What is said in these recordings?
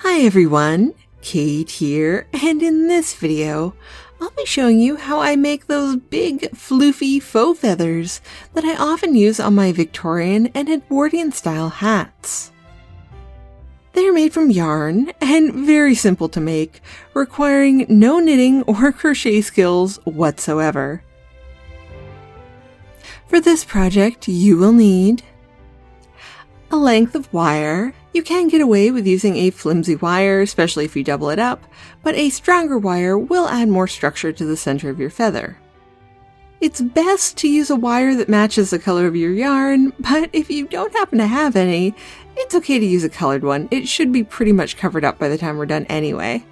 Hi everyone, Kate here, and in this video, I'll be showing you how I make those big, floofy faux feathers that I often use on my Victorian and Edwardian style hats. They're made from yarn and very simple to make, requiring no knitting or crochet skills whatsoever. For this project, you will need a length of wire. You can get away with using a flimsy wire, especially if you double it up, but a stronger wire will add more structure to the center of your feather. It's best to use a wire that matches the color of your yarn, but if you don't happen to have any, it's okay to use a colored one. It should be pretty much covered up by the time we're done anyway.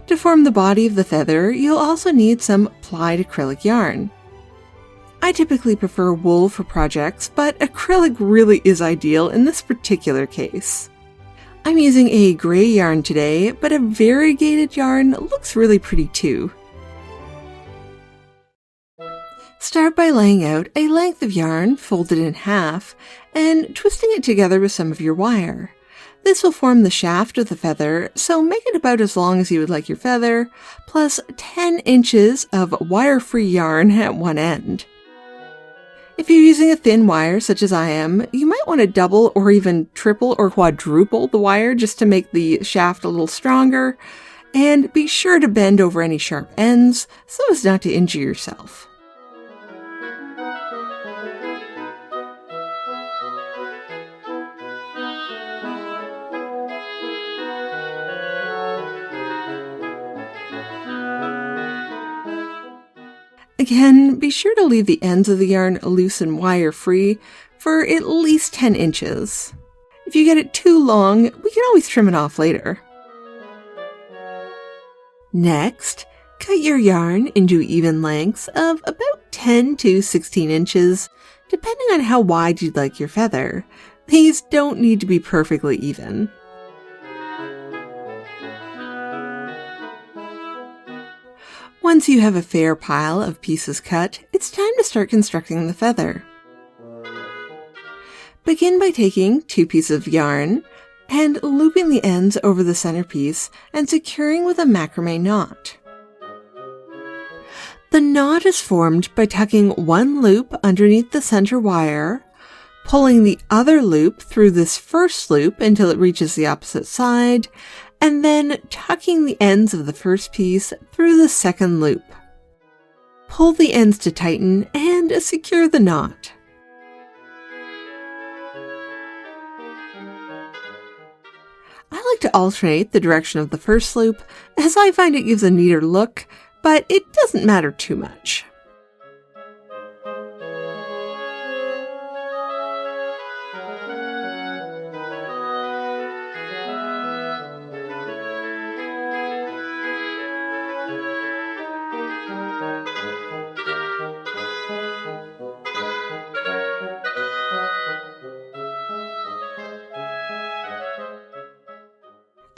To form the body of the feather, you'll also need some plied acrylic yarn. I typically prefer wool for projects, but acrylic really is ideal in this particular case. I'm using a gray yarn today, but a variegated yarn looks really pretty too. Start by laying out a length of yarn folded in half and twisting it together with some of your wire. This will form the shaft of the feather, so make it about as long as you would like your feather, plus 10 inches of wire-free yarn at one end. If you're using a thin wire, such as I am, you might want to double or even triple or quadruple the wire just to make the shaft a little stronger, and be sure to bend over any sharp ends so as not to injure yourself. Again, be sure to leave the ends of the yarn loose and wire-free for at least 10 inches. If you get it too long, we can always trim it off later. Next, cut your yarn into even lengths of about 10 to 16 inches, depending on how wide you'd like your feather. These don't need to be perfectly even. Once you have a fair pile of pieces cut, it's time to start constructing the feather. Begin by taking 2 pieces of yarn and looping the ends over the centerpiece and securing with a macrame knot. The knot is formed by tucking one loop underneath the center wire, pulling the other loop through this first loop until it reaches the opposite side, and then tucking the ends of the first piece through the second loop. Pull the ends to tighten and secure the knot. I like to alternate the direction of the first loop, as I find it gives a neater look, but it doesn't matter too much.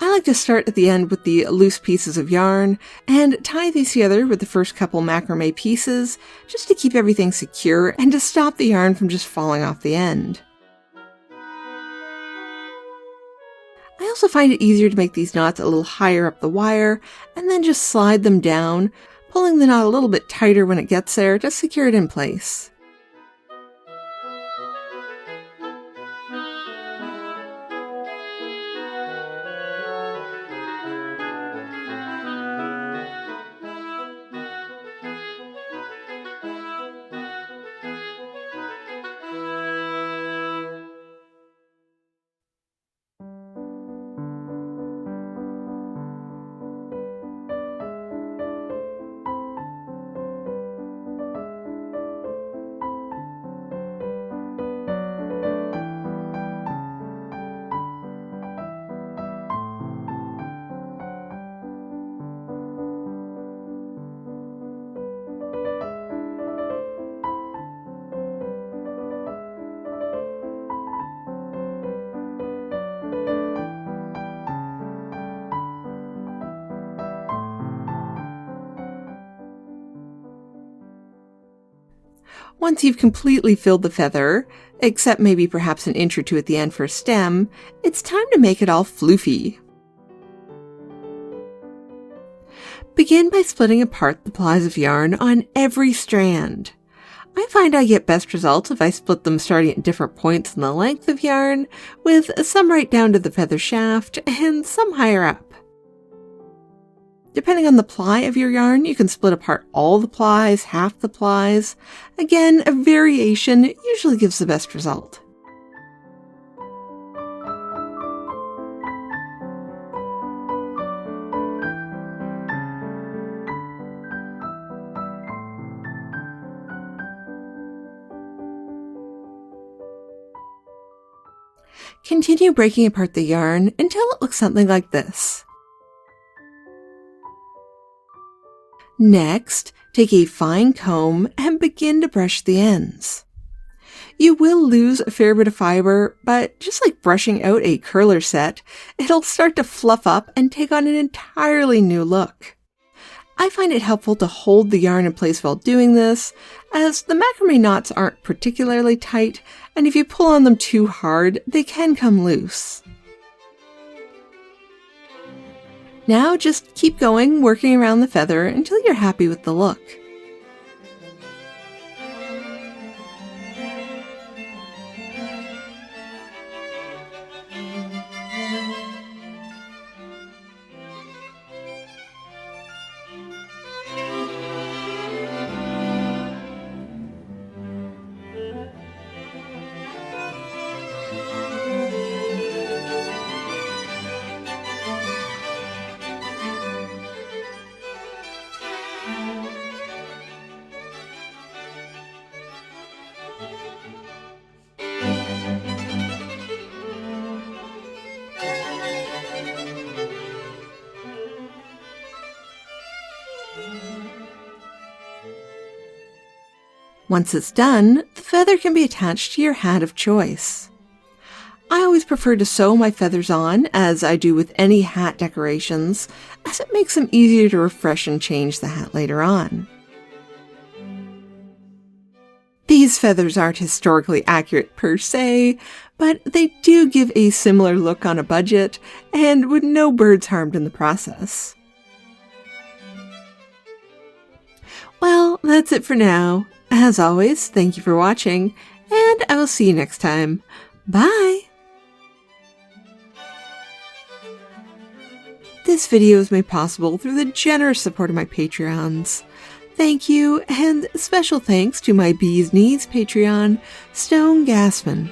I like to start at the end with the loose pieces of yarn and tie these together with the first couple macrame pieces just to keep everything secure and to stop the yarn from just falling off the end. I also find it easier to make these knots a little higher up the wire and then just slide them down, pulling the knot a little bit tighter when it gets there to secure it in place. Once you've completely filled the feather, except maybe perhaps an inch or two at the end for a stem, it's time to make it all floofy. Begin by splitting apart the plies of yarn on every strand. I find I get best results if I split them starting at different points in the length of yarn, with some right down to the feather shaft and some higher up. Depending on the ply of your yarn, you can split apart all the plies, half the plies. Again, a variation usually gives the best result. Continue breaking apart the yarn until it looks something like this. Next, take a fine comb and begin to brush the ends. You will lose a fair bit of fiber, but just like brushing out a curler set, it'll start to fluff up and take on an entirely new look. I find it helpful to hold the yarn in place while doing this, as the macrame knots aren't particularly tight, and if you pull on them too hard, they can come loose. Now just keep going, working around the feather until you're happy with the look. Once it's done, the feather can be attached to your hat of choice. I always prefer to sew my feathers on, as I do with any hat decorations, as it makes them easier to refresh and change the hat later on. These feathers aren't historically accurate per se, but they do give a similar look on a budget, and with no birds harmed in the process. Well, that's it for now. As always, thank you for watching, and I will see you next time. Bye! This video is made possible through the generous support of my Patreons. Thank you, and special thanks to my Bee's Knees Patreon, Stone Gassman.